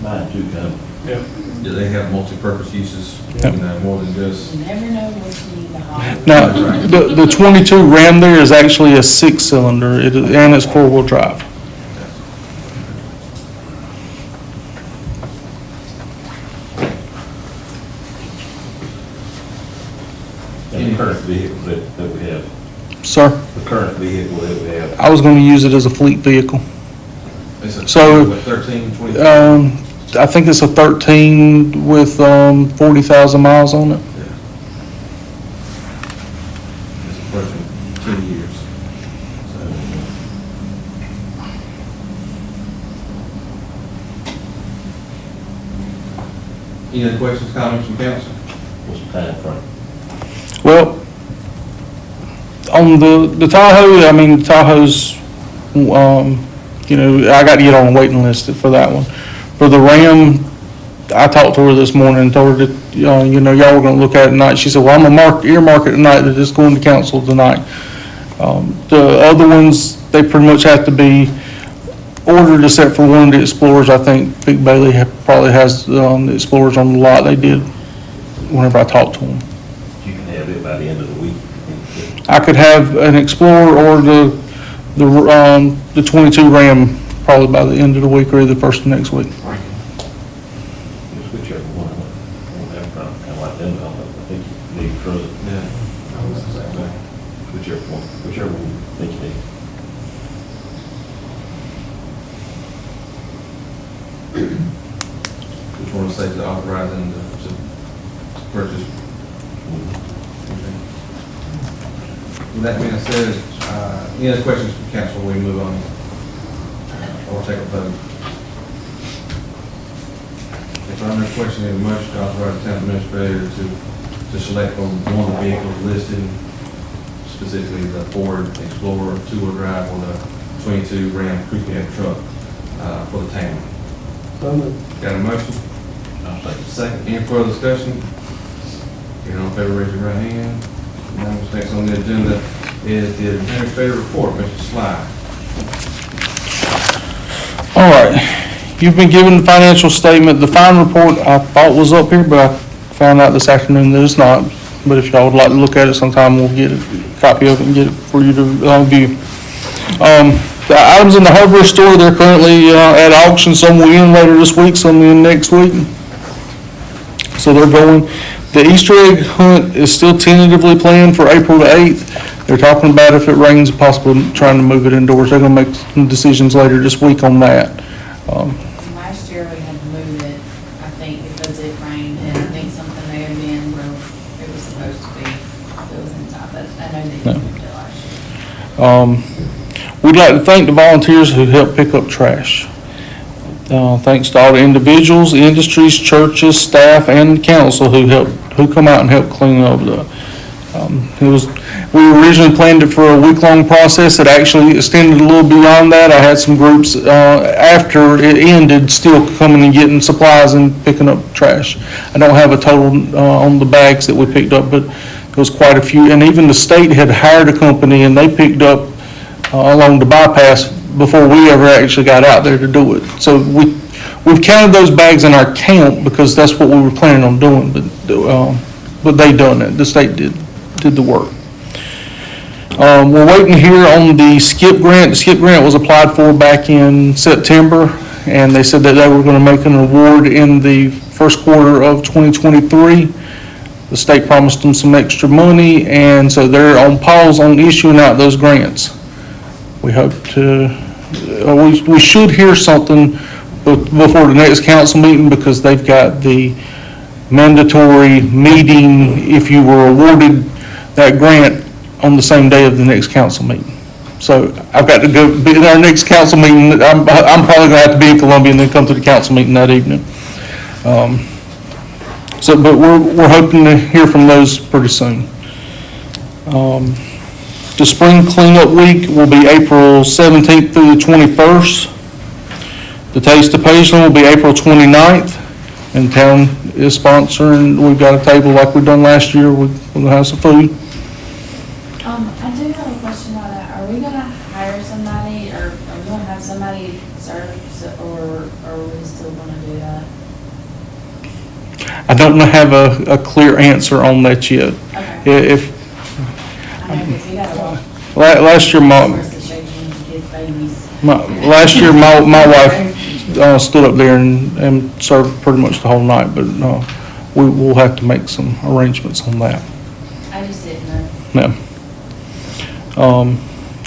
G: Mine too, kind of.
A: yeah, they have multi-purpose uses, you know, more than just.
K: You never know what you need to haul.
D: Now, the 22 Ram there is actually a 6-cylinder, and it's 4-wheel drive.
G: And the current vehicle that we have,
D: Sir,
G: the current vehicle that we have.
D: I was gonna use it as a fleet vehicle.
A: It's a,
D: So,
A: what, 13, 20?
D: I think it's a 13 with 40,000 miles on it.
A: Yeah. It's approaching 10 years. So, any other questions, comments from council?
G: What's the time frame?
D: Well, on the Tahoe, I mean, Tahoe's, you know, I got to get on a waiting list for that one. For the Ram, I talked to her this morning and told her that, you know, y'all were gonna look at it tonight. She said, well, I'm gonna earmark it tonight, that it's going to council tonight. The other ones, they pretty much have to be ordered except for one of the Explorers. I think Big Bailey probably has, the Explorers on the lot. They did whenever I talked to them.
G: You can have it by the end of the week.
D: I could have an Explorer or the 22 Ram probably by the end of the week or the first of next week.
G: Just whichever one, won't have a problem, kind of like them, I think you need for it.
A: Yeah.
G: Whichever one you think you need.
A: Which one says the authorizing to purchase? Okay. With that being said, any other questions from council before we move on? Or take a vote? If I'm not questioning the motion to authorize the town administrator to select on one of the vehicles listed, specifically the Ford Explorer, 2-wheel drive, or the 22 Ram crew cab truck for the town. Got a motion? I'll take a second. Any further discussion? Hearing all in favor, raise your right hand. Next on the agenda is the administrative report, Mr. Sly.
D: All right, you've been given the financial statement. The fine report I thought was up here, but I found out this afternoon that it's not. But if y'all would like to look at it sometime, we'll get a copy of it and get it for you to view. The items in the hardware store, they're currently at auction. Some will end later this week, some in next week. So they're going. The Easter egg hunt is still tentatively planned for April the 8th. They're talking about if it rains, possibly trying to move it indoors. They're gonna make some decisions later this week on that.
K: Last year, we had to move it, I think, because it rained, and I think something may have been where it was supposed to be, it was inside, but I know they moved it last year.
D: We'd like to thank the volunteers who helped pick up trash. Thanks to all the individuals, industries, churches, staff, and council who come out and help clean up we originally planned it for a week-long process. It actually extended a little beyond that. I had some groups, after it ended, still coming and getting supplies and picking up trash. I don't have a total, on the bags that we picked up, but it was quite a few. And even the state had hired a company and they picked up, along the bypass before we ever actually got out there to do it. So we've counted those bags in our count because that's what we were planning on doing, but they done it. The state did the work. We're waiting here on the SCIP grant. The SCIP grant was applied for back in September, and they said that they were gonna make an award in the first quarter of 2023. The state promised them some extra money, and so they're on pause on issuing out those grants. We hope to, we should hear something before the next council meeting because they've got the mandatory meeting if you were awarded that grant on the same day of the next council meeting. So I've got to go, be at our next council meeting, I'm probably gonna have to be in Columbia and then come to the council meeting that evening. But we're hoping to hear from those pretty soon. The spring cleanup week will be April 17th through the 21st. The Taste of Pageland will be April 29th. And town is sponsoring, we've got a table like we done last year, we're gonna have some food.
K: I do have a question about that. Are we gonna hire somebody, or are we gonna have somebody serve, or are we still gonna do that?
D: I don't have a clear answer on that yet.
K: Okay.
D: If,
K: I know, because we got a lot
D: last year,
K: for us to shake hands and kiss babies.
D: last year, my wife stood up there and served pretty much the whole night, but we will have to make some arrangements on that.
K: I just didn't know.
D: Yeah.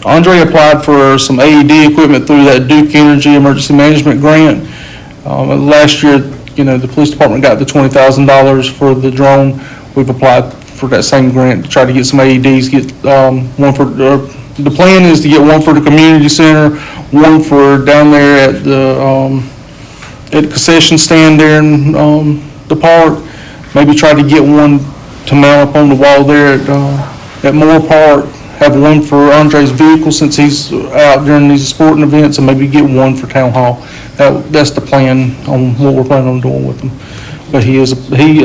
D: Andre applied for some AED equipment through that Duke Energy Emergency Management Grant. Last year, the police department got the $20,000 for the drone. We've applied for that same grant to try to get some AEDs, get one for, the plan is to get one for the community center, one for down there at the concession stand there in the park. Maybe try to get one to mount up on the wall there at Moore Park. Have one for Andre's vehicle since he's out during these sporting events, and maybe get one for town hall. That's the plan on what we're planning on doing with them. But he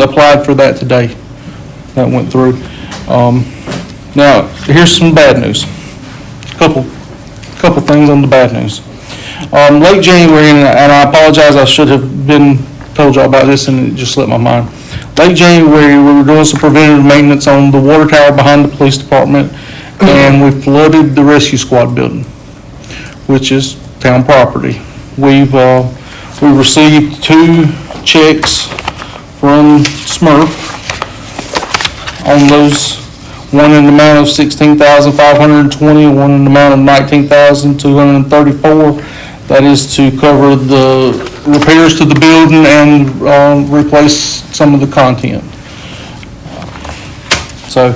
D: applied for that today. That went through. Now, here's some bad news. Couple things on the bad news. Late January, and I apologize, I should have told y'all about this and it just slipped my mind. Late January, we were doing some preventative maintenance on the water tower behind the police department, and we flooded the rescue squad building, which is town property. We received 2 checks from Smurf on those, one in the amount of $16,520, one in the amount of $19,234. That is to cover the repairs to the building and replace some of the content. So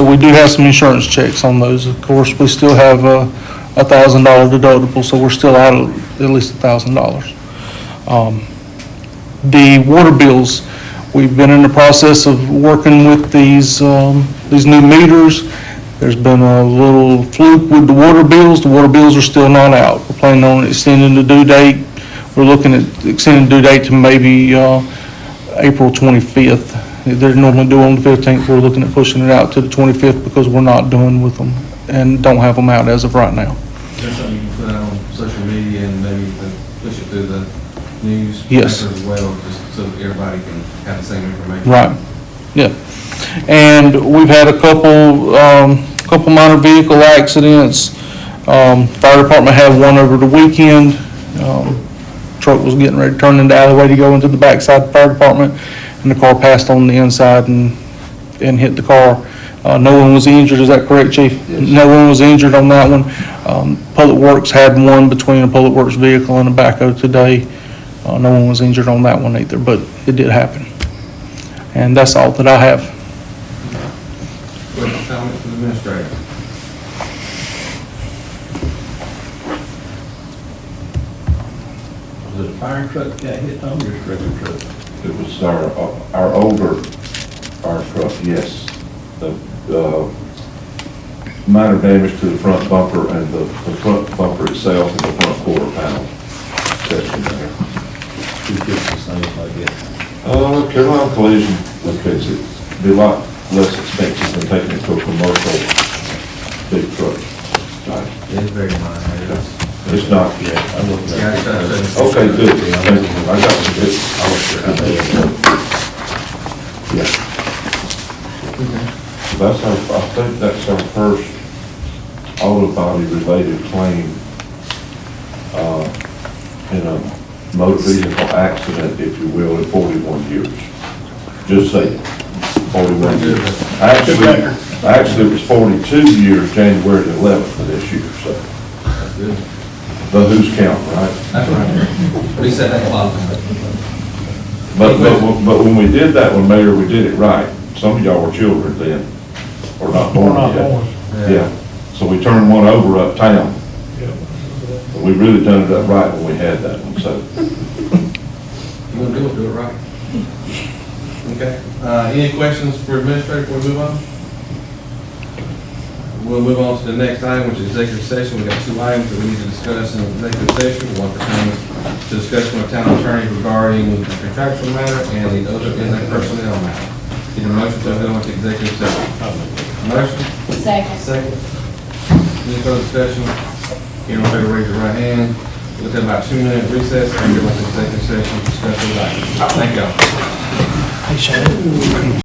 D: we do have some insurance checks on those. Of course, we still have a $1,000 deductible, so we're still out of at least $1,000. The water bills, we've been in the process of working with these new meters. There's been a little fluke with the water bills. The water bills are still not out. We're planning on extending the due date. We're looking at extending the due date to maybe April 25th. They're normally due on the 15th. We're looking at pushing it out to the 25th because we're not done with them and don't have them out as of right now.
A: Is that something you can put out on social media and maybe push it through the news?
D: Yes.
A: As well, just so that everybody can have the same information?
D: Right, yeah. And we've had a couple minor vehicle accidents. Fire department had one over the weekend. Truck was getting ready to turn into the alleyway to go into the backside of the fire department, and the car passed on the inside and hit the car. No one was injured, is that correct, Chief?
G: Yes.
D: No one was injured on that one. Public Works had one between a Public Works vehicle and a backhoe today. No one was injured on that one either, but it did happen. And that's all that I have.
A: Questions, comments from the administrator?
G: Was it a fire truck got hit, Tom, or just a regular truck?
L: It was our older fire truck, yes. The minor damage to the front bumper and the front bumper itself and the front quarter panel section there.
G: Who fixed the same, I guess?
L: Carolina Collision will fix it. Be a lot less expensive than taking it to a commercial big truck.
A: It's very minor.
L: It's not,
G: Yeah, I looked at it.
L: okay, good. Thank you. I got some good. Yeah. I think that's our first auto body related claim in a motor vehicle accident, if you will, in 41 years. Just saying, 41 years. Actually, it was 42 years, January the 11th of this year, so.
A: That's good.
L: But who's counting, right?
A: That's right. Reset that clock.
L: But when we did that one, Mayor, we did it right. Some of y'all were children then, or not born yet. Yeah, so we turned one over uptown. We really done it up right when we had that one, so.
A: You want to do it right. Okay. Any questions for administrator before we move on? We'll move on to the next item, which is executive session. We got two items that we need to discuss in executive session. One pertains to discussion with town attorney regarding the contractual matter, and the other is a personnel matter. Need a motion to go into executive session. Motion? Second. Any further discussion? Hearing none, raise your right hand. We'll take about 2-minute recess and go into executive session, discuss those items. Thank y'all.
D: Hey, Shane.